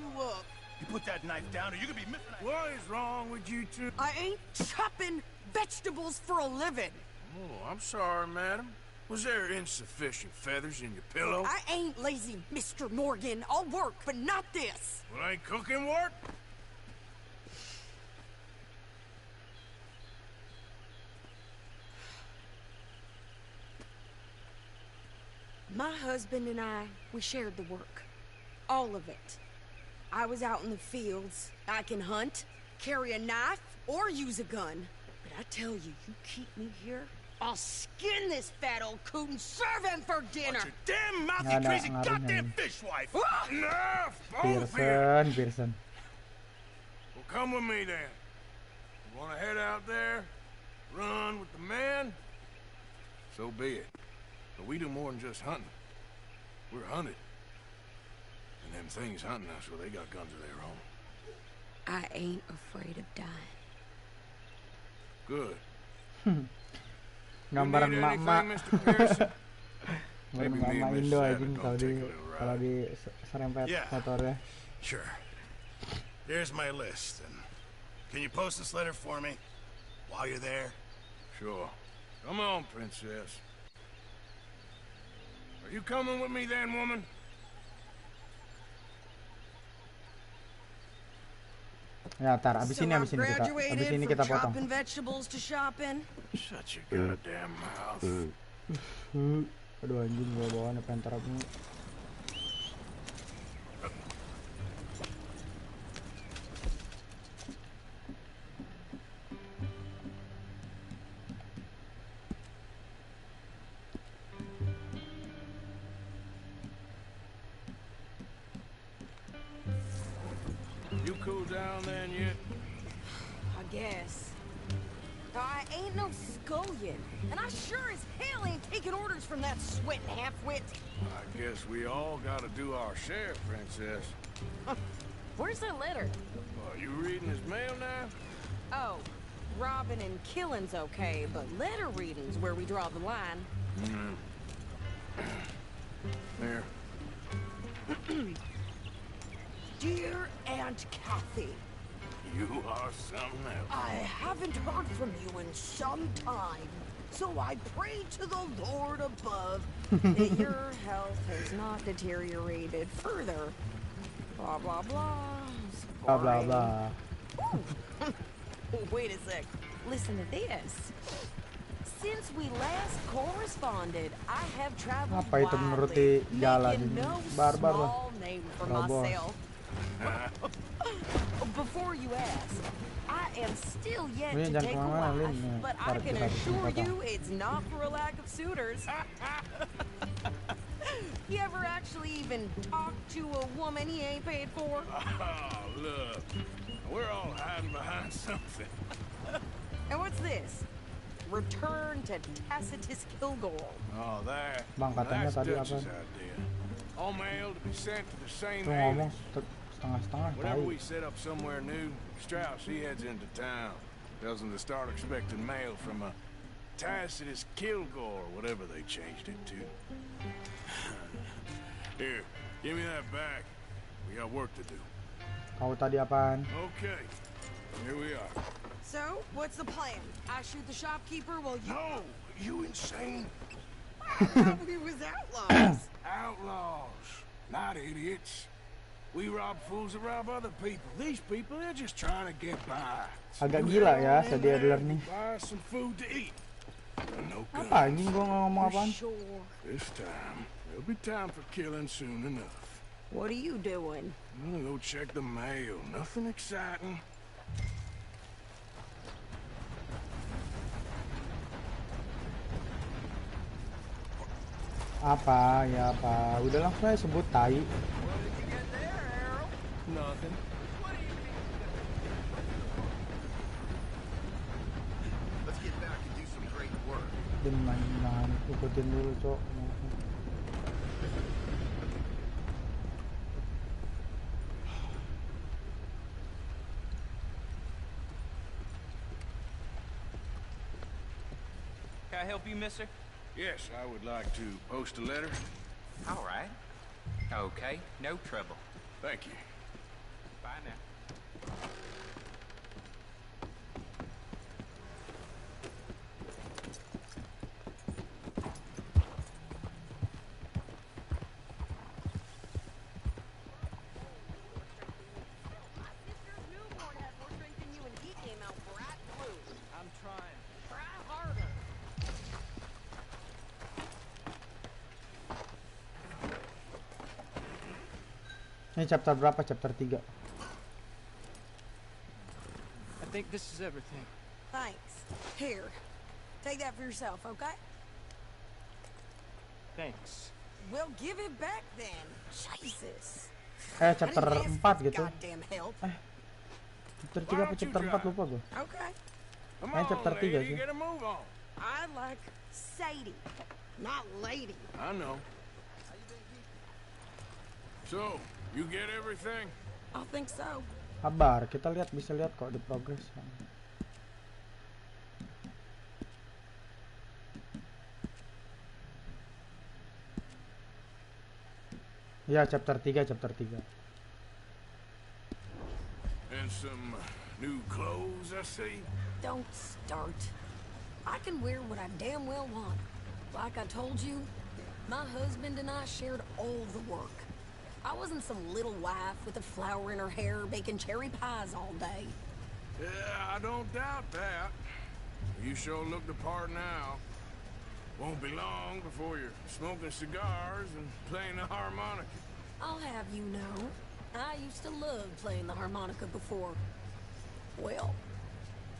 you up. You put that knife down or you could be missing. What is wrong with you two? I ain't chopping vegetables for a living. Oh, I'm sorry, madam. Was there insufficient feathers in your pillow? I ain't lazy, Mr. Morgan. I'll work, but not this. Well, ain't cooking work? My husband and I, we shared the work. All of it. I was out in the fields. I can hunt, carry a knife, or use a gun. But I tell you, you keep me here, I'll skin this fat old coot and serve him for dinner. Watch your damn mouth, you crazy goddamn fishwife. Enough! Both here! Pearson. Well, come with me then. You wanna head out there? Run with the men? So be it. But we do more than just hunting. We're hunted. And them things hunting us, well, they got guns of their own. I ain't afraid of dying. Good. Gambaran mak-mak. Gambaran mak Indo anjing kalau di serempet motornya. Sure. Here's my list. And can you post this letter for me while you're there? Sure. Come on, princess. Are you coming with me then, woman? Ya, tar, abis ini kita potong. Shut your goddamn mouth. Aduh anjing, gua bawaan apa yang terapnya. You cool down then yet? I guess. I ain't no scullion, and I sure as hell ain't taking orders from that sweating half-wit. I guess we all gotta do our share, princess. Where's that letter? You reading his mail now? Oh, robbing and killing's okay, but letter reading's where we draw the line. There. Dear Aunt Kathy, You are something else. I haven't heard from you in some time, so I pray to the Lord above that your health has not deteriorated further. Blah, blah, blah. Blah, blah, blah. Wait a sec. Listen to this. Since we last corresponded, I have traveled widely, making no small name for myself. Before you ask, I am still yet to take a wife, but I can assure you it's not for a lack of suitors. You ever actually even talk to a woman he ain't paid for? Oh, look. We're all hiding behind something. And what's this? Return to Tacitus Kilgore. Oh, that. Bang, katanya That's tadi Dutch's apa? idea. All mail to be sent to the same Tuh ngomong alias. setengah-setengah. Whenever we set up somewhere new, Strauss, he heads into town. Tells them to start expecting mail from a Tacitus Kilgore, or whatever they changed it to. Here, give me that back. We got work to do. Kau tadi apaan? Okay, here we are. So, what's the plan? I shoot the shopkeeper while you... No, you insane? I thought we was outlaws. Outlaws, not idiots. We rob fools that rob other people. These people, they're just trying to get by. Agak gila ya si dealer nih. Buy some food to eat. No guns. Apa anjing gua ngomong apaan? Sure. This time, there'll be time for killing soon enough. What are you doing? I'm gonna go check the mail. Nothing exciting. Apa ya apa? Udah langsung aja sebut tai. Nothing. Let's get back and do some great work. Jangan ikutin dulu, Cok. Can I help you, mister? Yes, I would like to post a letter. All right. Okay, no trouble. Thank you. Ini chapter berapa? Chapter 3. I think this is everything. Thanks. Here. Take that for yourself, okay? Thanks. We'll give it back then. Jesus. Chapter 4 gitu. Goddamn help. Chapter 3 apa chapter 4 lupa gue. Okay. Chapter 3 sih. I like Sadie, not lady. I know. So, you get everything? I think so. Sabar, kita bisa lihat kok di progress. Ya, chapter 3. And some new clothes, I see. Don't start. I can wear what I damn well want. Like I told you, my husband and I shared all the work. I wasn't some little wife with a flower in her hair baking cherry pies all day. Yeah, I don't doubt that. You sure look the part now. Won't be long before you're smoking cigars and playing the harmonica. I'll have you know, I used to love playing the harmonica before. Well,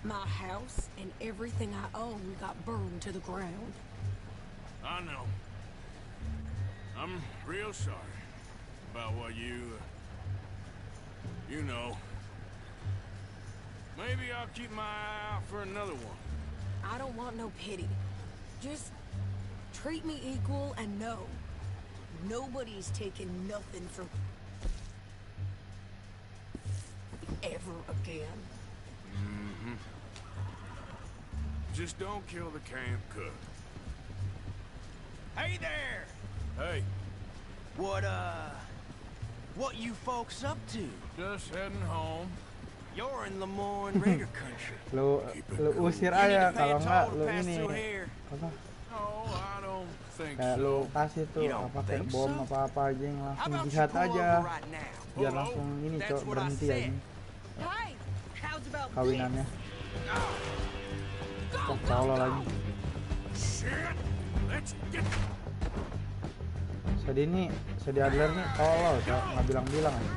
my house and everything I own got burned to the ground. I know. I'm real sorry about what you know. Maybe I'll keep my eye out for another one. I don't want no pity. Just treat me equal and know nobody's taking nothing from ever again. Mm-hmm. Just don't kill the camp cook. Hey there! Hey, What you folks up to? just heading home. You're in Lemoyne Raider country. Lu usir You need aja to pay a kalau enggak toll lu to pass ini through here. apa? No, I don't think Kayak so. lu kasih tuh You don't apa kayak think bom so? apa aja yang How langsung about you jihad pull aja over right now? biar Hello? langsung ini That's cok what I berhenti said. aja Hey, how's about kawinannya. Kok tolol lagi. Shit! Let's get... Sedi Adler nih tolol cok, nggak bilang-bilang aja.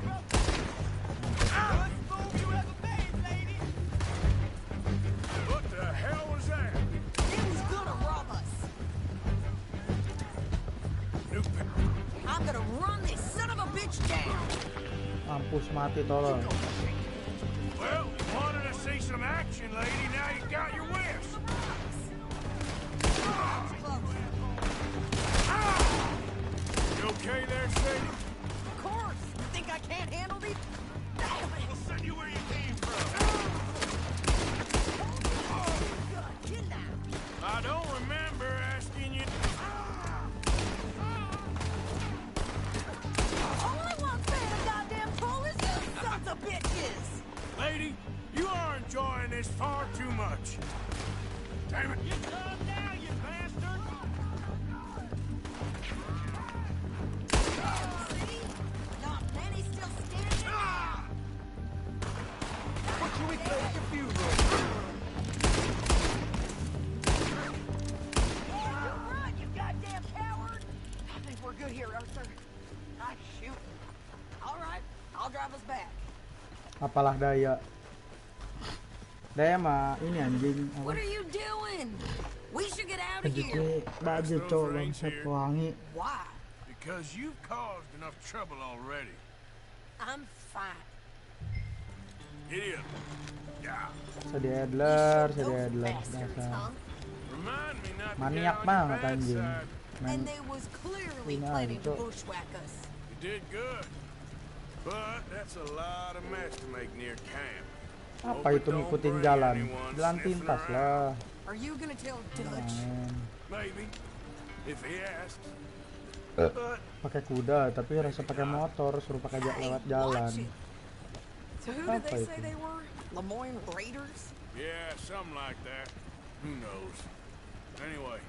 What the hell was that? He was gonna rob us. I'm gonna run this son of a bitch down. Mampus mati tolol. Well, you wanted to see some action, lady. Now you got your wish. You okay there, Sadie? Of course. You think I can't handle these? Damn it. We'll send you where you came from. Get down. I don't remember asking you... All I want paying a goddamn toll is you sons of bitches. Lady, you are enjoying this far too much. Damn it. Get done now, you bastard! See? Not many still standing. What should we play at your funeral? You run, you goddamn coward! I think we're good here, Arthur. Nice shooting. All right, I'll drive us back. Apalah daya. Daya mah ini anjing What apa? are you doing? We should get out of Kejutnya here. baju cowok bangsat wangi. Because Why? you've caused enough trouble already. I'm fine. Get in. Yeah. Sedi You Adler, should Sedi those Adler. bastards, Dasar. huh? Remind me not to Maniak get on your banget bad anjing. side. Main And they was clearly Ini planning aja, to Cok. bushwhack us. You did good. But that's a lot of mess to make near camp. apa itu ngikutin jalan? Jalan pintas lah. Are you gonna tell Dutch? Main. Maybe. If he asks. But Pakai kuda tapi rasa pakai motor suruh pakai lewat jalan. watch it. So who did Apa they itu? say they were? Lemoyne Raiders? yeah, something like that. Who knows? Anyway,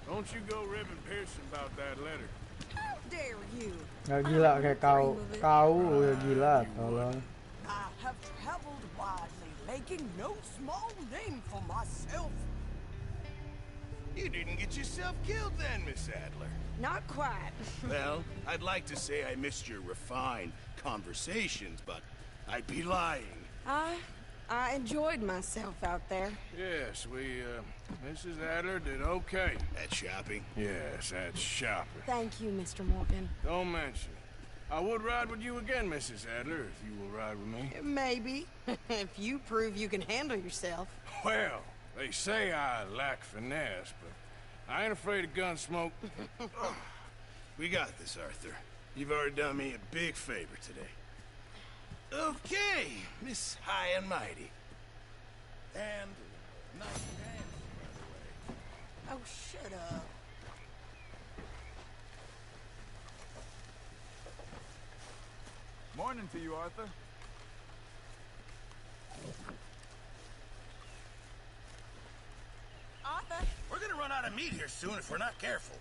don't you go ribbing Pearson about that letter. How dare you? Gak gila kayak kau. Kau udah gila tolong. I have traveled widely, making no small name for myself. You didn't get yourself killed then, Miss Adler. Not quite. Well, I'd like to say I missed your refined conversations, but I'd be lying. I enjoyed myself out there. Yes, Mrs. Adler did okay. At shopping? Yes, at shopping. Thank you, Mr. Morgan. Don't mention it. I would ride with you again, Mrs. Adler, if you will ride with me. Maybe. If you prove you can handle yourself. Well, they say I lack finesse, but I ain't afraid of gun smoke. We got this, Arthur. You've already done me a big favor today. Okay, Miss High and Mighty. And nice dance, by the way. Oh, shut up. Morning to you, Arthur. Arthur? We're gonna run out of meat here soon if we're not careful.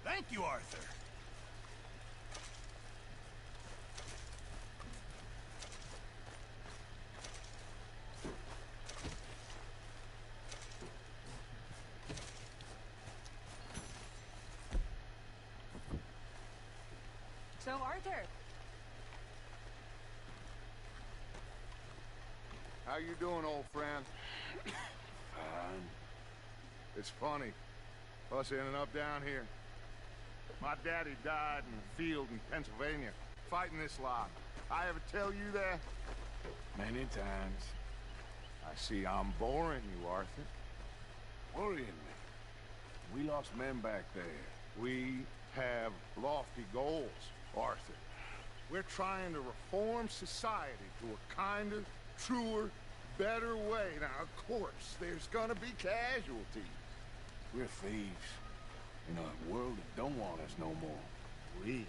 Thank you, Arthur. So, Arthur. How you doing, old friend? Fine. It's funny, us ending up down here. My daddy died in the field in Pennsylvania, fighting this lot. I ever tell you that? Many times. I see I'm boring you, Arthur. Worrying me. We lost men back there. We have lofty goals, Arthur. We're trying to reform society to a kinder, truer, better way. Now, of course, there's gonna be casualties. We're thieves. In a world that don't want us no more. We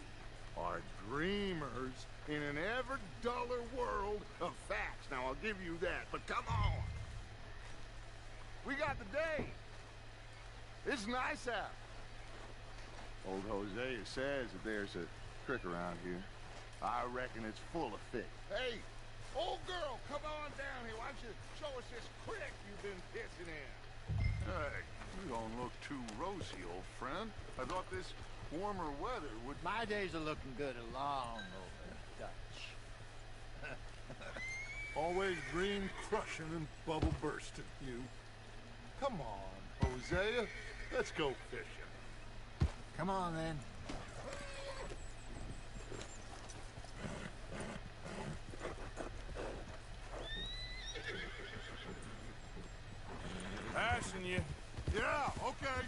are dreamers in an ever duller world of facts. Now, I'll give you that, but come on. We got the day. It's nice out. Old Hosea says that there's a creek around here. I reckon it's full of fish. Hey, old girl, come on down here. Why don't you show us this creek you've been pissing in? Hey, you don't look too rosy, old friend. I thought this warmer weather would... My days are looking good along over Dutch. Always green crushing and bubble bursting, you. Come on, Hosea. Let's go fishing. Come on, then. Passing you. Yeah, okay.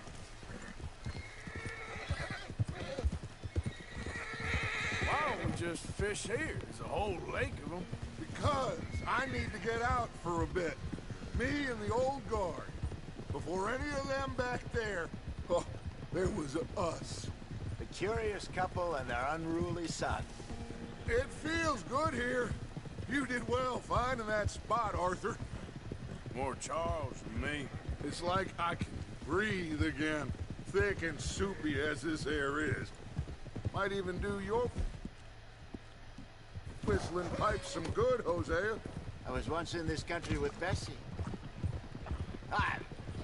Why don't we just fish here? There's a whole lake of them. Because I need to get out for a bit. Me and the old guard. Before any of them back there, oh, there was us. The curious couple and their unruly son. It feels good here. You did well finding that spot, Arthur. More Charles than me. It's like I can breathe again, thick and soupy as this air is. Might even do your whistling pipes some good, Hosea. I was once in this country with Bessie.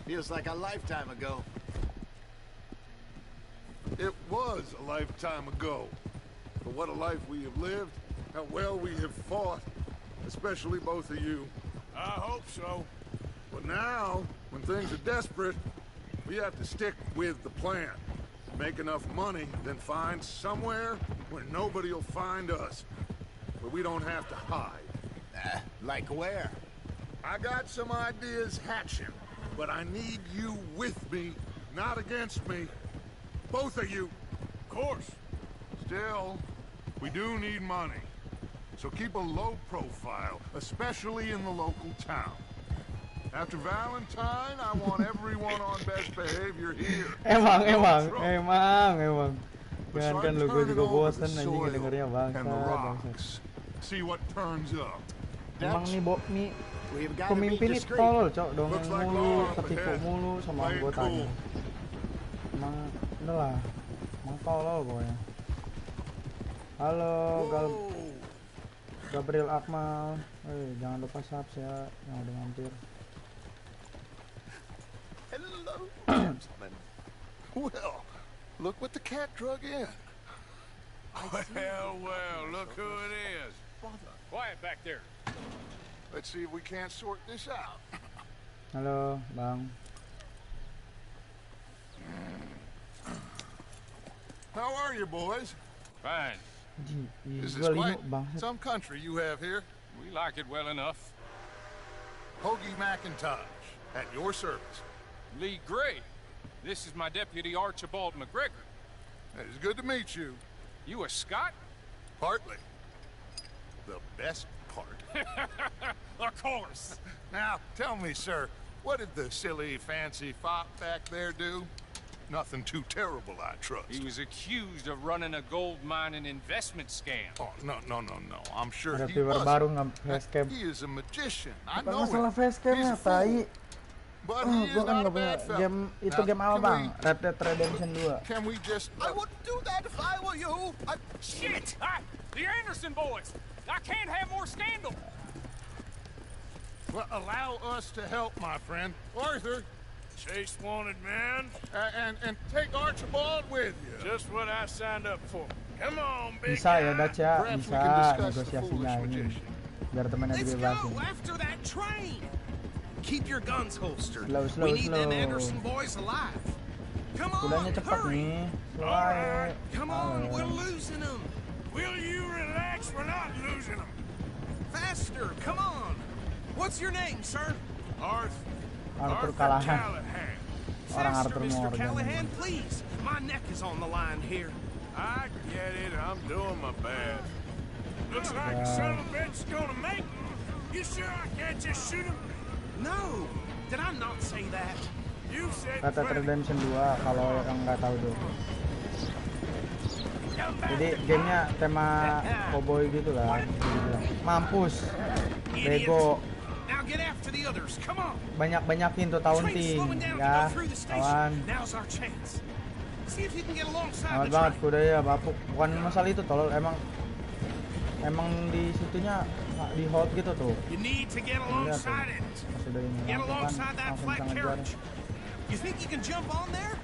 Feels like a lifetime ago. It was a lifetime ago. But what a life we have lived, how well we have fought, especially both of you. I hope so. But now, when things are desperate, we have to stick with the plan. Make enough money, then find somewhere where nobody will find us. Where we don't have to hide. Like where? I got some ideas hatching, but I need you with me, not against me. Both of you. Of course. Still, we do need money. So keep a low profile, especially in the local town. After Valentine, I want everyone on best behavior here. Emang. Jangan lu, gue juga bosan anjing dengernya bangsa. See what turns up. Emang nih pemimpin ini tolol, cok, dongeng mulu, ketipu mulu sama anggotanya. Emang udahlah, emang tolol pokoknya. Halo, Gabriel Akmal. Jangan lupa subscribe yang udah mampir. Hello, gentlemen. Well, look what the cat drug in. Well, look who it is. Quiet back there. Let's see if we can't sort this out. Halo, Bang. How are you, boys? Fine. Is this quite some country you have here? We like it well enough. Hoagie McIntosh, at your service. Lee Gray. This is my deputy Archibald McGregor. It's good to meet you. You a Scot? Partly. The best part. Of course. Now, tell me, sir, what did the silly, fancy fop back there do? Nothing too terrible, I trust. He was accused of running a gold mining investment scam. Oh, no. I'm sure Ada he viewer baru wasn't. facecam. He is a magician. I Bukan know masalah it. facecamnya, tai. But he is Gua kan not a nggak punya bad fella. game. Itu Now, game apa, can Bang? Red Dead Redemption 2. Can we just... I wouldn't do that if I were you. Shit! The Anderson boys! I can't have more scandal! Well, allow us to help, my friend. Arthur, Chase wanted, man. and take Archibald with you. Just what I signed up for. Come on, big Bisa ya, guy. Dacia. Perhaps we Bisa can discuss the negosiasinya foolish ini. magician. Biar temennya Let's dibebasin. go after that train. Keep your guns holstered. Slow, We need them slow. Anderson boys alive. Come on, Kudanya cepat hurry. nih. All right, come on, we're Ayo. losing them. Will you relax? We're not losing them. Faster, come on. What's your name, sir? Arthur Callahan. Callahan. Orang Faster, Arthur Mr. Morgan. Callahan, please. My neck is on the line here. I get it. I'm doing my best. Looks like the Yeah. son of a bitch is gonna make me. You sure I can't just shoot him? No, did I not say that? You said Red Dead plenty. Redemption 2 kalau yang nggak tahu tuh. Jadi gamenya tema cowboy gitu lah. Mampus, bego, Now get after the others. Come on. banyak-banyakin tuh Train's taunting slowing down to ya, go through the station. kawan. Now's our chance. See if you can get alongside Amat the banget train. kuda ya, bapuk. Bukan masalah itu, tolol. Emang di situnya di hold gitu tuh. You need to get Lihat tuh, alongside it. pas udah ini Get langsung kan, alongside that langsung flat bisa ngejar. carriage. You think you can jump on there?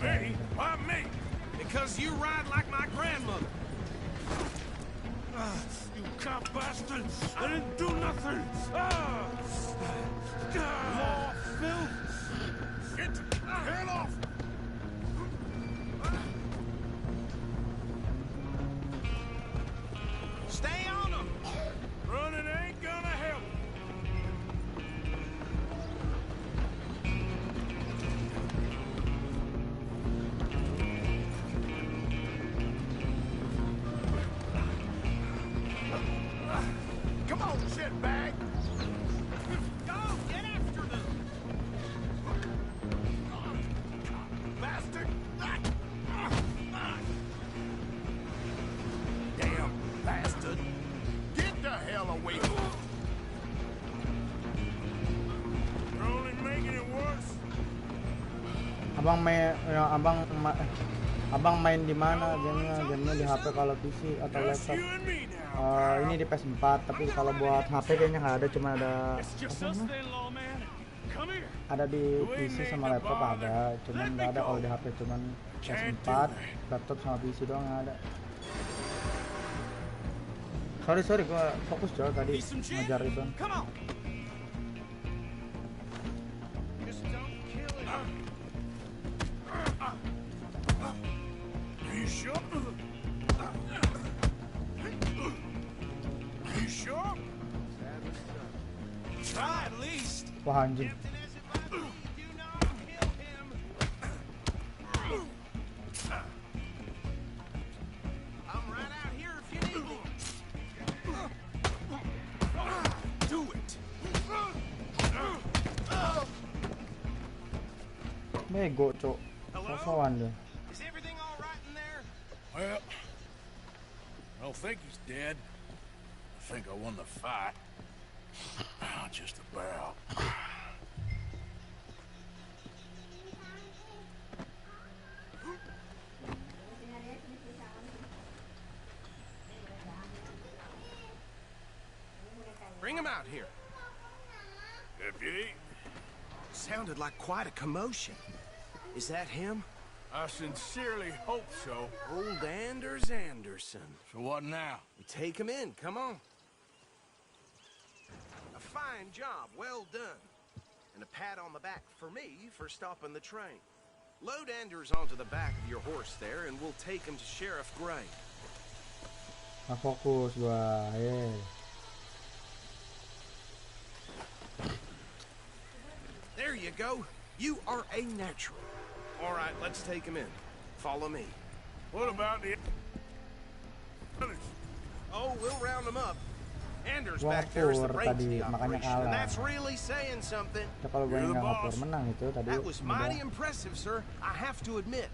Me? Why me? Because you ride like my grandmother. You cop bastard! I didn't do nothing! Law, Phil! Get the hell off! Stay on them. Running ain't gonna help. Come on, shitbag. Go, get after them. Bastard. Damn bastard. Get the hell away from me. You're only making it worse. Abang main di mana gamenya? Gamenya di HP kalau PC atau Just laptop? you and me now. Ini di PS4, tapi kalau buat HP kayaknya nggak ada, cuma ada It's just us then, lawman. Come here. ada di PC sama laptop ada, cuman nggak ada kalau di HP, cuman PS4, laptop sama PC doang yang ada. Sorry, gua fokus coy tadi ngejar itu. Come on. Just don't kill him. Are you sure? You sure? Try at least. Wah anjing, Captain has advised me you do not kill him. I'm right out here if you need me. Do it. bego cok, sosokan dia. Is everything all right in there? Well, I don't think he's dead. I think I won the fight. Just about. out here? Deputy, Sounded like quite a commotion. Is that him? I sincerely hope so. Old Anders Anderson. So what now? Take him in, come on. A fine job, well done. And a pat on the back for me for stopping the train. Load Anders onto the back of your horse there, and we'll take him to Sheriff Gray. Fokus gua, There you go. You are a natural. All right, let's take him in. Follow me. What about the others? Oh, we'll round them up. Anders Gua back there is the ngapur brains of tadi, the makanya operation, and kalah. that's really saying something. Ya, kalau gue You're the nggak ngapur boss. menang itu tadi That was mighty udah. impressive, sir. I have to admit.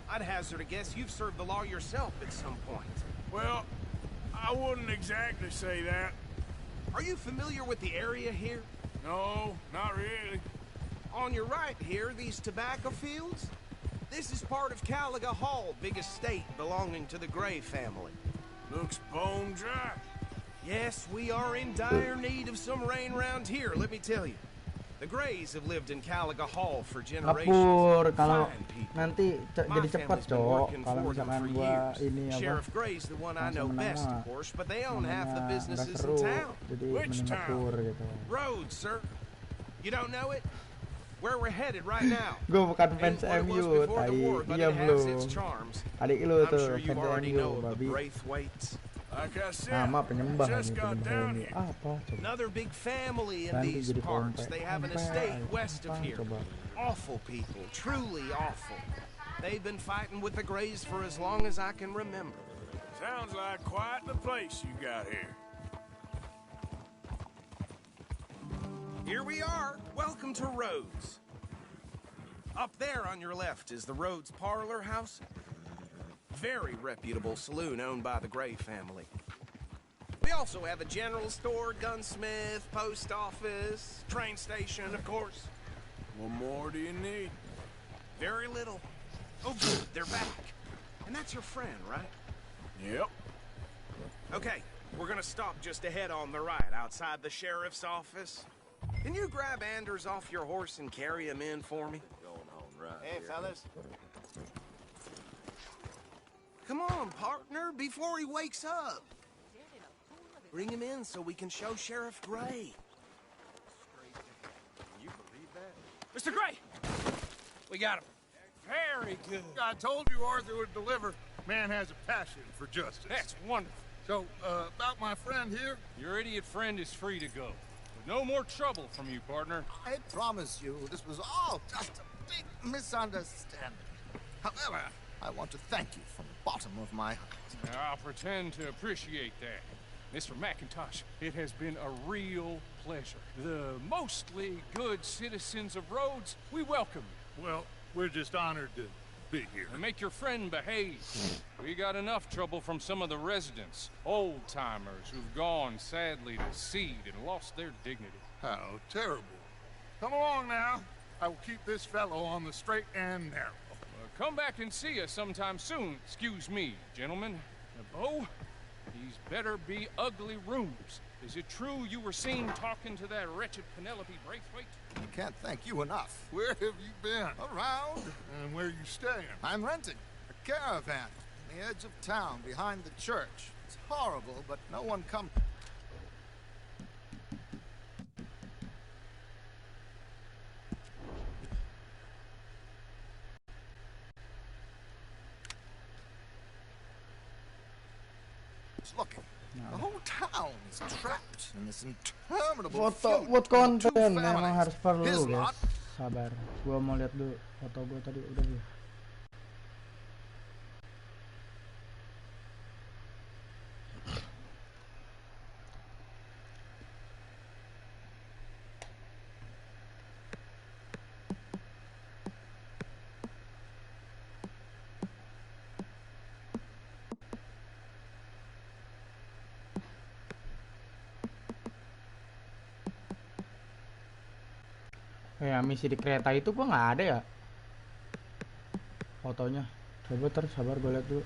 I'd hazard a guess you've served the law yourself at some point. Well, I wouldn't exactly say that. Are you familiar with the area here? No, not really. On your right here, these tobacco fields? This is part of Caliga Hall, big estate belonging to the Gray family. Looks bone dry. Yes, we are in dire need of some rain round here, let me tell you. The Grays have lived in Caliga Hall for generations. Ngapur kalau Fine people. nanti My jadi cepet family's been cok working kalau for them misalkan for gua years. ini apa Sheriff Gray's the one I know langsung menang best, mah of course, but they own half the namanya nggak businesses seru, in town. jadi Which mending town? ngapur gitu. Rhodes, sir. You don't know it? Where we're headed right now. Gue bukan fans Ain't what it was MU, before the tai. war, but Iya it has its belum. charms. Adik lu I'm tuh sure you fans already MU, know of the babi. Braithwaites. Like I said, Nama penyembah just ini got penyembah down ini. here. Apa coba? Another big family in Ganti these jadi parts. pompe. They have an Pompe, estate ayo. west of Apa here. coba? Awful people, truly awful. They've been fighting with the Grays for as long as I can remember. Sounds like quite the place you got here. Here we are. Welcome to Rhodes. Up there on your left is the Rhodes Parlor House. Very reputable saloon owned by the Gray family. We also have a general store, gunsmith, post office, train station, of course. What more do you need? Very little. Oh, good, they're back. And that's your friend, right? Yep. Okay, we're gonna stop just ahead on the right, outside the sheriff's office. Can you grab Anders off your horse and carry him in for me? Going on right Hey, fellas. Come on, partner, before he wakes up. Bring him in so we can show Sheriff Gray. Can you believe that? Mr. Gray! We got him. Very good. I told you Arthur would deliver. Man has a passion for justice. That's wonderful. So, about my friend here? Your idiot friend is free to go. With no more trouble from you, partner. I promise you, this was all just a big misunderstanding. However, I want to thank you from the bottom of my heart. I'll pretend to appreciate that. Mr. McIntosh, it has been a real pleasure. The mostly good citizens of Rhodes, we welcome you. Well, we're just honored to be here. And make your friend behave. We got enough trouble from some of the residents, old-timers who've gone, sadly, to seed and lost their dignity. How terrible. Come along now. I will keep this fellow on the straight and narrow. Come back and see us sometime soon. Excuse me, gentlemen. Bo, these better be ugly rumors. Is it true you were seen talking to that wretched Penelope Braithwaite? I can't thank you enough. Where have you been? Around, And where you staying? I'm renting a caravan on the edge of town behind the church. It's horrible, but no one comes. Looking. The whole town is trapped in this interminable Foto feud buat between two konten emang families. harus perlu His guys. lot Sabar, gua mau lihat dulu foto gua tadi udah belum. Misi di kereta itu gua nggak ada ya fotonya. Coba sabar gua lihat dulu.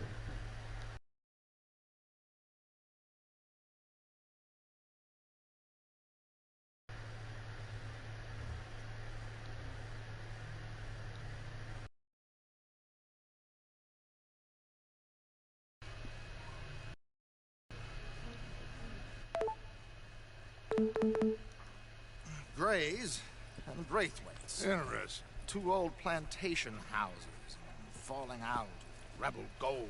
and Braithwaite's. Interesting. 2 old plantation houses, falling out, rebel gold,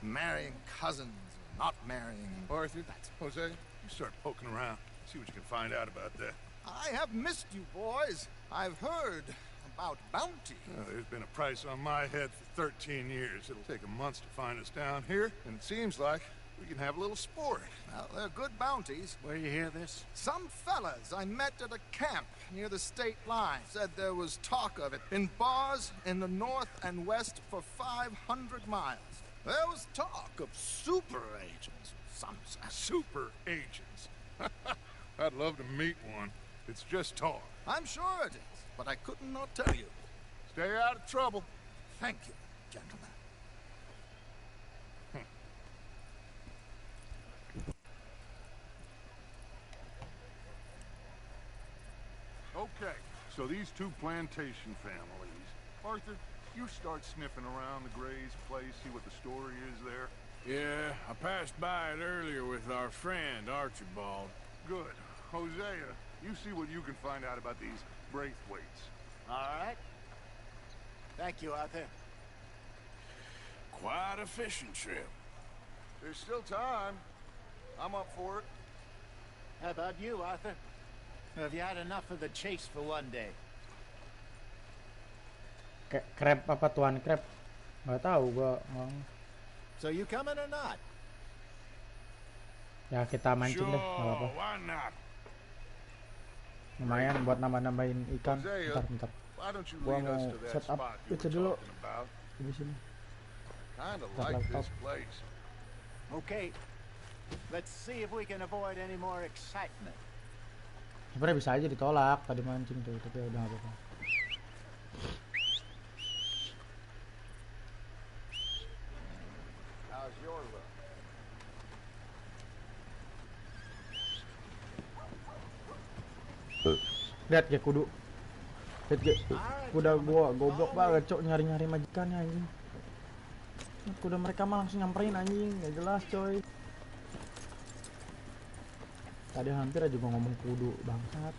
marrying cousins, not marrying. Arthur, Jose, you start poking around. See what you can find out about that. I have missed you, boys. I've heard about bounty. There's been a price on my head for 13 years. It'll take 'em months to find us down here, and it seems like we can have a little sport. Well, they're good bounties. Where you hear this? Some fellas I met at a camp near the state line said there was talk of it in bars in the north and west for 500 miles. There was talk of super agents. Some Super agents. I'd love to meet one. It's just talk. I'm sure it is, but I couldn't not tell you. Stay out of trouble. Thank you, gentlemen. Okay, so these 2 plantation families. Arthur, you start sniffing around the Gray's place, see what the story is there. Yeah, I passed by it earlier with our friend, Archibald. Good. Hosea, you see what you can find out about these Braithwaites. All right. Thank you, Arthur. Quite a fishing trip. There's still time. I'm up for it. How about you, Arthur? Have you had enough of the chase for one day? Crab apa tuan crab? Nggak tahu gua. So you coming or not? Ya kita mancing deh, nggak apa-apa. Why not? Lumayan buat nambah-nambahin ikan. Bentar. Why don't you Gua lead us mau to that set up spot you itu were dulu talking about? di sini. Kinda Set like laptop. this place. Okay. Let's see if we can avoid any more excitement. Sebenarnya bisa aja ditolak tadi mancing tuh, tapi udah nggak apa-apa. How's your luck? Lihat ya kudu. Lihat ya. Kuda gua goblok banget cok nyari-nyari majikannya anjing. Kuda mereka mah langsung nyamperin anjing, nggak jelas coy. Tadi hampir aja gua ngomong kudu, bangsat.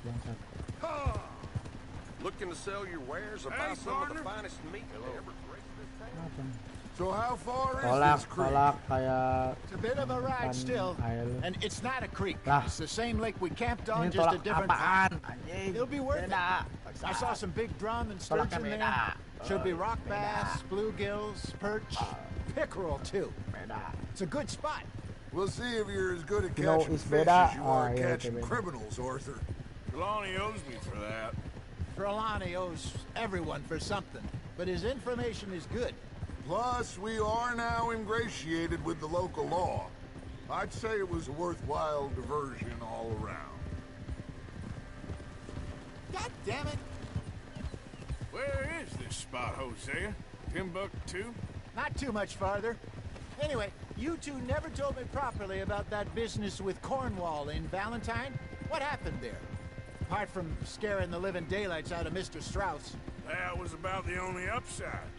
Looking to sell your wares or buy some of the finest meat ever graced this town? Kenapa nih? So how far is Tolak this creek? kayak It's a bit of a ride still, air. and it's not a creek. Lah. It's the same lake we camped on, Ini just a tolak different apaan time. anjing? It'll be worth it. Beda. I saw some big drum and Tolaknya sturgeon beda. there. Should be rock bass, bluegills, perch, pickerel too. Beda. It's a good spot. We'll see if you're as good at You know, catching it's fish better. as you are Yeah, catching okay, criminals, Arthur. Trelawney owes me for that. Trelawney owes everyone for something, but his information is good. Plus, we are now ingratiated with the local law. I'd say it was a worthwhile diversion all around. God damn it! Where is this spot, Hosea? Timbuktu? Not too much farther. Anyway, you two never told me properly about that business with Cornwall in Valentine. What happened there? Apart from scaring the living daylights out of Mr. Strauss. That was about the only upside.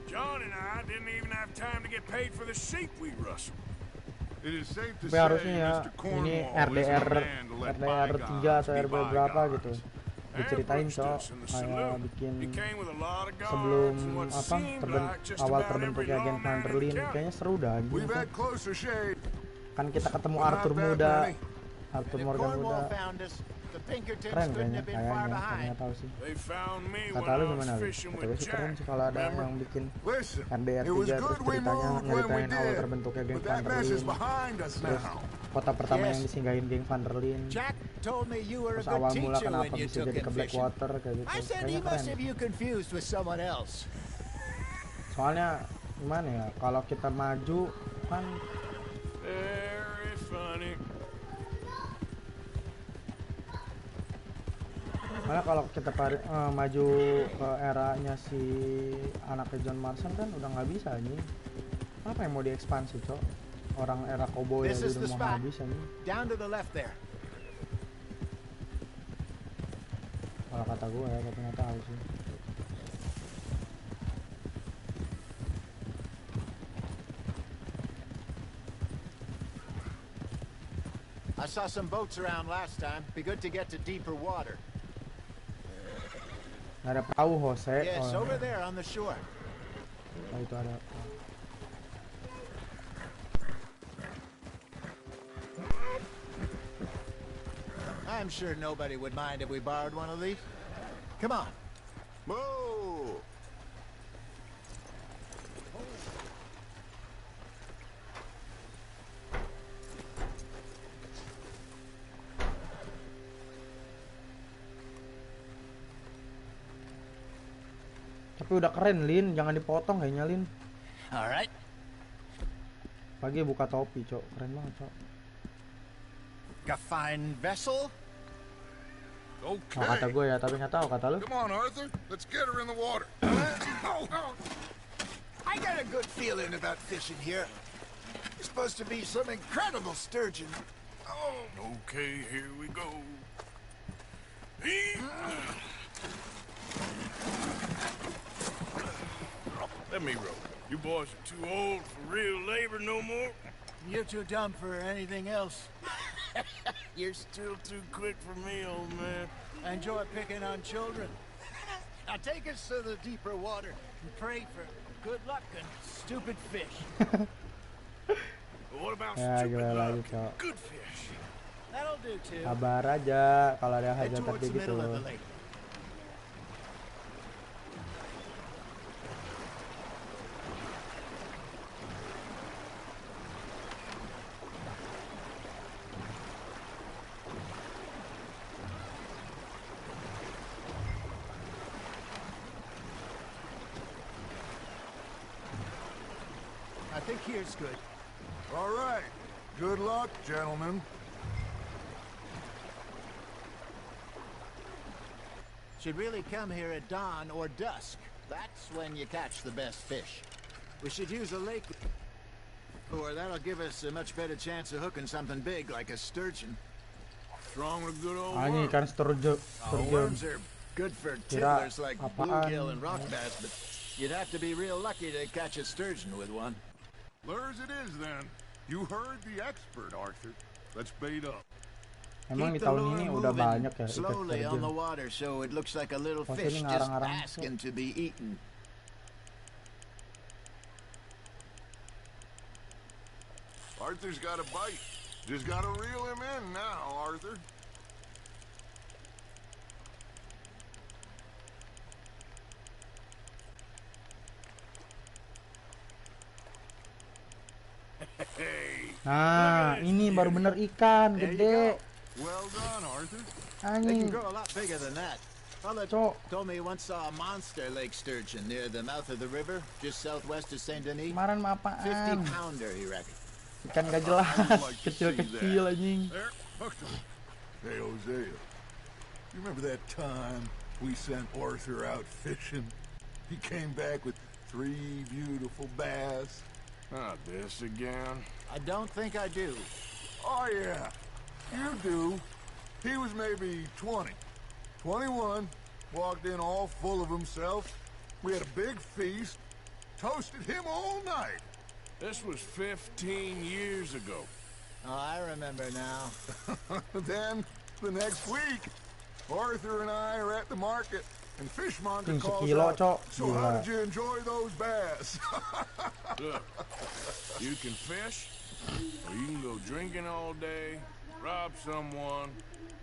John and I didn't even have time to get paid for the sheep we rustled. It is safe to Tapi say harusnya ya Mr. ini Cornwall RDR isn't a man to let RDR 3 bygones atau be RB berapa bygones. gitu. Diceritain cok kayak bikin sebelum apa awal terbentuknya geng Vanderlyn, kayaknya seru dah anjing. We've had closer shade. Kan kita ketemu But Arthur not that muda, many. Arthur And if Morgan Cornwall muda, found us, the Pinkertons keren couldn't kayaknya, have been far behind. tahu sih. They found me when Kata I lu was gimana? fishing Kata gue with sih keren Jack. sih kalau ada Remember? yang bikin Listen, RDR 3 it was terus good we ceritanya moved when we nyeritain awal did. terbentuknya geng But that mess is Vanderlyn, behind us terus now. kota pertama yang Yes. disinggahin geng Vanderlyn, Jack told me you were a terus good awal mula teacher kenapa when you bisa took jadi him ke fishing. Blackwater kayak gitu, I said he kayaknya must keren. have you confused with someone else. Soalnya gimana ya, kalau kita maju kan Very funny. malah kalau kita maju ke eranya si anaknya John Marston kan udah nggak bisa nih. Apa yang mau diekspansi cok? Orang era cowboy This aja is the udah mau spot. habis nih. Down to the left there. Kalau kata gue ya, tapi nggak tahu sih. I saw some boats around last time. Be good to get to deeper water. Nggak ada perahu, Jose. Yes, over there on the shore. Oh, itu ada. I'm sure nobody would mind if we borrowed one of these. Come on. Whoa! Tapi udah keren, Lin. Jangan dipotong kayaknya, Lin. Alright. Pagi buka topi, Cok. Keren banget, Cok. A fine vessel? Okay. Nah, kata gue ya, tapi nggak tahu kata lu. Come on, Arthur. Let's get her in the water. I got a good feeling about fishing here. It's supposed to be some incredible sturgeon. Oh, Okay, here we go. Let me row. You boys are too old for real labor no more. You're too dumb for anything else. You're still too quick for me, old man. I enjoy picking on children. Now take us to the deeper water and pray for good luck and stupid fish. But what about Ya, stupid gila lagi, luck Cok. and good fish? That'll do too. Kabar aja kalau ada Head hajatan towards kayak the gitu. middle of the lake. I think here's good. all right. Good luck, gentlemen. Should really come here at dawn or dusk. That's when you catch the best fish. We should use a lake, or that'll give us a much better chance of hooking something big like a sturgeon. Strong with good old Ini worm. ikan sturgeon. Worms are good for Kira ticklers like apaan? bluegill and rock bass, but you'd have to be real lucky to catch a sturgeon with one. Lures it is, then. You heard the expert, Arthur. Let's bait up. Emang di Keep the tahun lure ini udah moving banyak ya ikan slowly on the sturgeon. water so it looks like a little Pas fish ini just ngarang-ngarang asking to be eaten. Arthur's got a bite. Just gotta reel him in now, Arthur. Hey, Nah, ini baru bener ikan There you gede. Well done, Arthur. They can Anjing. grow a lot bigger than that. Fella Cok. told me he once saw a monster lake sturgeon near the mouth of the river, just southwest of Saint Denis. Kemarin mah 50 apaan? pounder, he reckoned. Ikan gak jelas, I'd like to see kecil-kecil that. anjing. There, hooked him. Hey, Hosea. You remember that time we sent Arthur out fishing? He came back with 3 beautiful bass. not this again. I don't think I do. Oh, yeah. You do. He was maybe 20. 21. Walked in all full of himself. We had a big feast. Toasted him all night. This was 15 years ago. Oh, I remember now. Then, the next week, Arthur and I are at the market, and Fishmonger Yung calls sekilo, out, Cok. "So how Gila. did you enjoy those bass?" Look, you can fish, or you can go drinking all day, rob someone,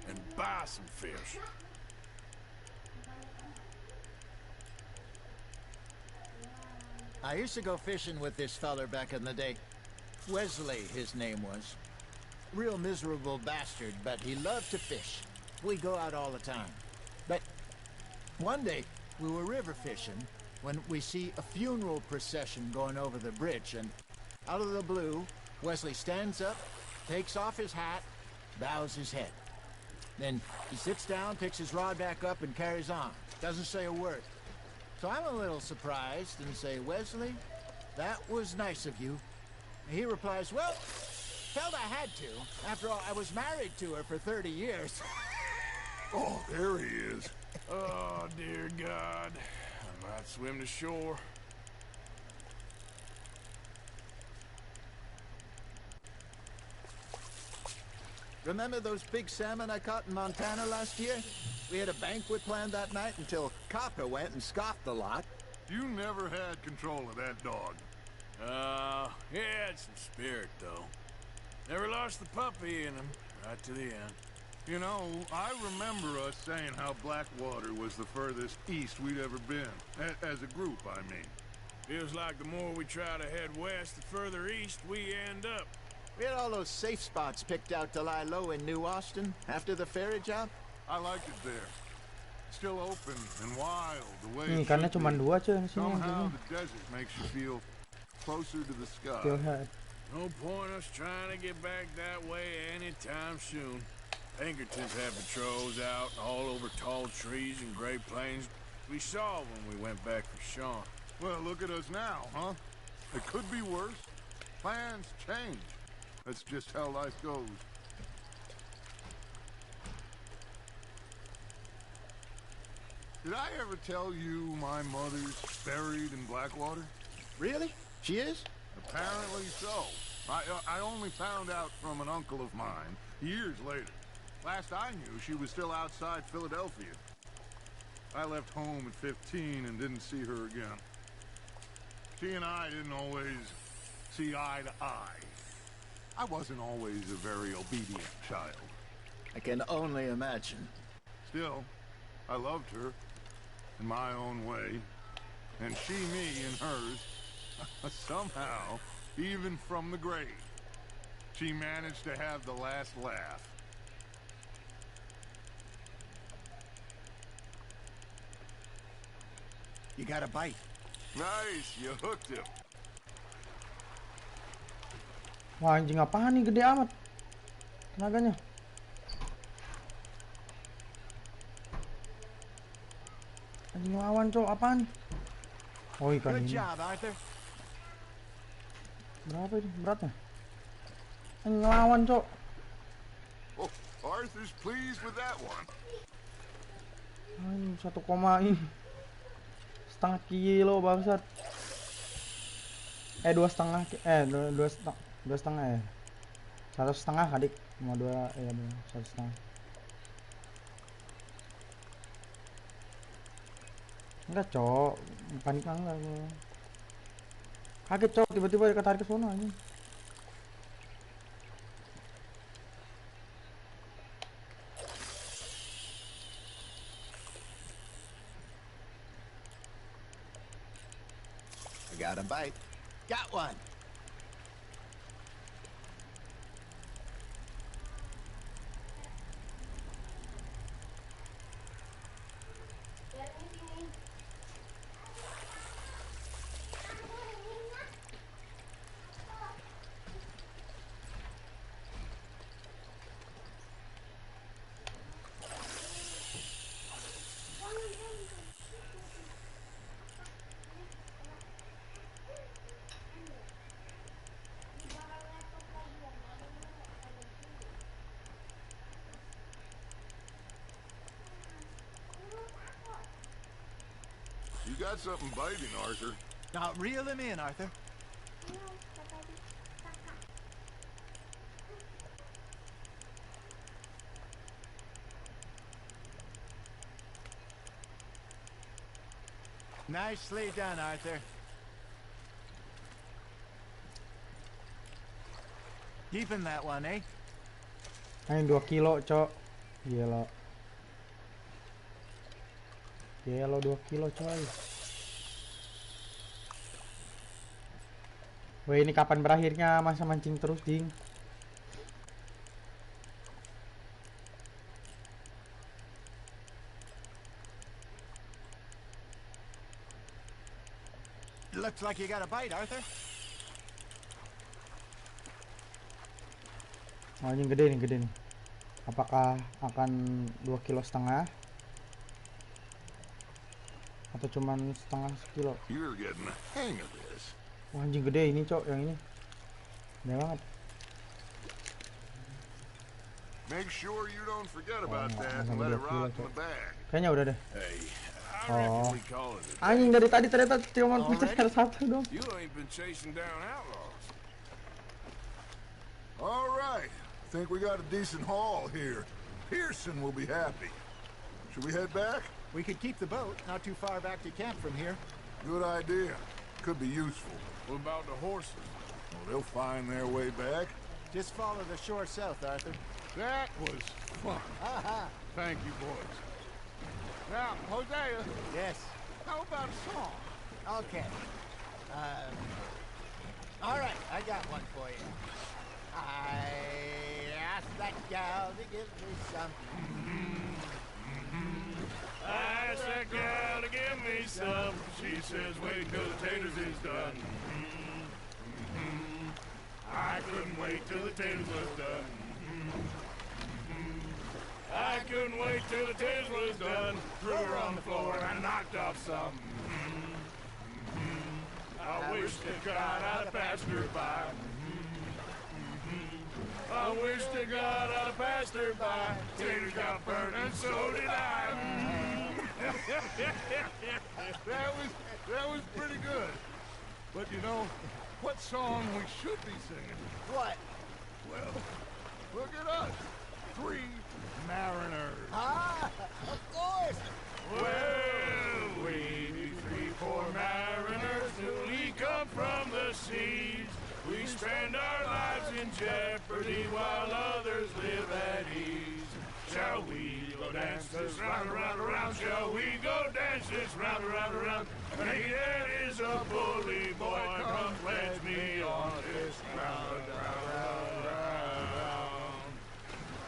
and buy some fish. I used to go fishing with this feller back in the day. Wesley, his name was. Real miserable bastard, but he loved to fish. We go out all the time. But one day, we were river fishing when we see a funeral procession going over the bridge, and out of the blue, Wesley stands up, takes off his hat, bows his head. Then he sits down, picks his rod back up, and carries on. Doesn't say a word. So I'm a little surprised and say, "Wesley, that was nice of you." And he replies, "Well, felt I had to. After all, I was married to her for 30 years. Oh, there he is. Oh, dear God. I might swim to shore. Remember those big salmon I caught in Montana last year? We had a banquet planned that night until Copper went and scoffed the lot. You never had control of that dog. He had some spirit, though. Never lost the puppy in him, right to the end. You know, I remember us saying how Blackwater was the furthest east we'd ever been. As a group, I mean. Feels like the more we try to head west, the further east we end up. We had all those safe spots picked out to lie low in New Austin after the ferry job. I liked it there. Still open and wild the way it Ikannya should cuma be. 2 aja di sini. Somehow the desert makes you feel closer to the sky. Steelhead. No point us trying to get back that way anytime soon. Pinkertons had patrols out all over tall trees and Great Plains. We saw when we went back for Sean. Well, look at us now, huh? It could be worse. Plans change. That's just how life goes. Did I ever tell you my mother's buried in Blackwater? Really? She is? Apparently so. I only found out from an uncle of mine years later. Last I knew, she was still outside Philadelphia. I left home at 15 and didn't see her again. She and I didn't always see eye to eye. I wasn't always a very obedient child. I can only imagine. Still, I loved her in my own way, and she me in hers. Somehow, even from the grave, she managed to have the last laugh. You got a bite. Nice, you hooked him. Wah, anjing apaan nih, gede amat tenaganya. Anjing lawan, cok, apaan? Oh, ikan Good ini. job, Arthur. Berapa ini beratnya? Anjing ngelawan, cok. Oh, Arthur's pleased with that one. Anjing 1,5 kilo bangsat. 2,5 2,5 ya. 1,5 adik, mau 2 ya, 1,5. Enggak, cok, panik enggak gua. Kaget, cok, tiba-tiba dia ketarik ke sono anjing. I got a bite. Got one. You got something biting, Arthur. Now reel him in, Arthur. Nicely done, Arthur. Deepen that one, eh? Anjing 2 kilo, cok. Gila. Gila 2 kilo, coy. Weh, ini kapan berakhirnya masa mancing terus, ding? Looks like you got a bite, Arthur. Anjing gede nih. Apakah akan 2,5 kilo atau cuman setengah kilo? You're getting the hang of this. Wah, anjing gede ini, cok, yang ini. Gede banget. Make sure you don't forget about that and let it rot in the bag. Kayaknya udah deh. Hey, I Oh. reckon we call it a day. Anjing dari tadi ternyata cuma pencet satu dong. You ain't been chasing down outlaws. All right, think we got a decent haul here. Pearson will be happy. Should we head back? We could keep the boat not too far back to camp from here. Good idea. Could be useful. What about the horses? Well, they'll find their way back. Just follow the shore south, Arthur. That was fun. Aha! Thank you, boys. Now, Hosea, Yes. how about a song? Okay. All right, I got one for you. I asked that gal to give me some. I asked that gal to give me some. She says, wait till the taters is done. I couldn't wait till the taters was done. I couldn't wait till the taters was done. Threw her on the floor and I knocked off some. I wish to God I'd have passed her by. I wish to God I'd have passed her by. Taters got burned and so did I. That was pretty good. But you know, what song we should be singing? What? Well, look at us. 3 mariners. Ah, of course. Well, we be 3 poor mariners newly come from the seas. We spend our lives in jeopardy while others live at ease. Shall we go dance this round, around, around? Shall we go dance this round, around, around? And he that is a bully boy, come pledge me on this round, round, round.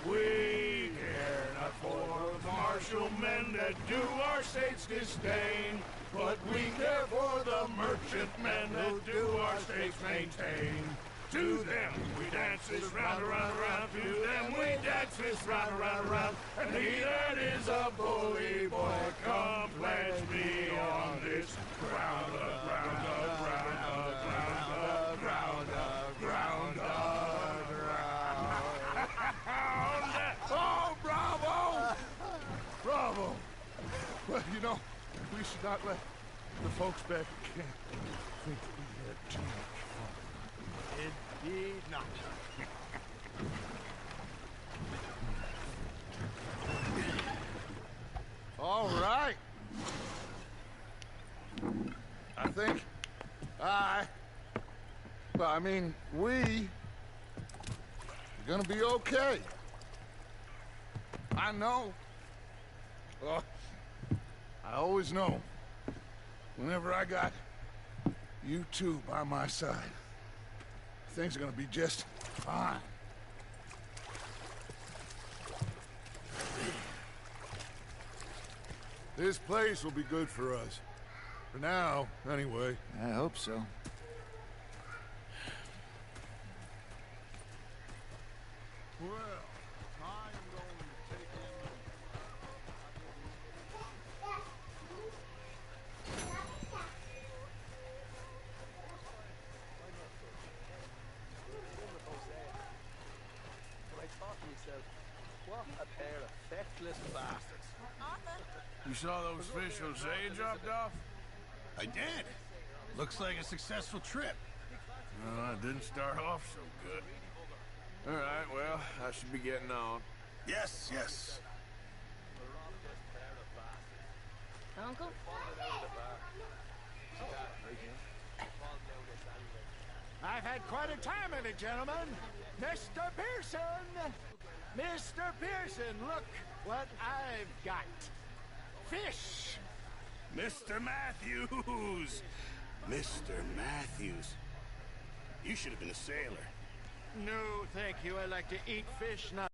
We care not for the martial men that do our state's disdain, but we care for the merchant men that do our states maintain. To them we dance this round, around, around. To them we dance this round, around, around. And he that is a bully boy, come pledge me on this ground, ground, ground, ground, ground, ground, ground. Oh, bravo! Bravo! Well, you know, we should not let the folks back at camp think we had too much fun. Indeed not. All right. I think we're gonna be okay. I know. Oh, I always know. Whenever I got you two by my side, things are gonna be just fine. This place will be good for us. For now, anyway. I hope so. Well, I'm going to take in... I thought to myself, what a pair of feckless bastards. You saw those fish Jose dropped off? I did. Looks like a successful trip. Well, it didn't start off so good. All right, well, I should be getting on. Yes, yes. Uncle? I've had quite a time of it, gentlemen. Mr. Pearson! Mr. Pearson, look what I've got. Fish! Mr. Matthews! Mr. Matthews. You should have been a sailor. No, thank you. I like to eat fish, not...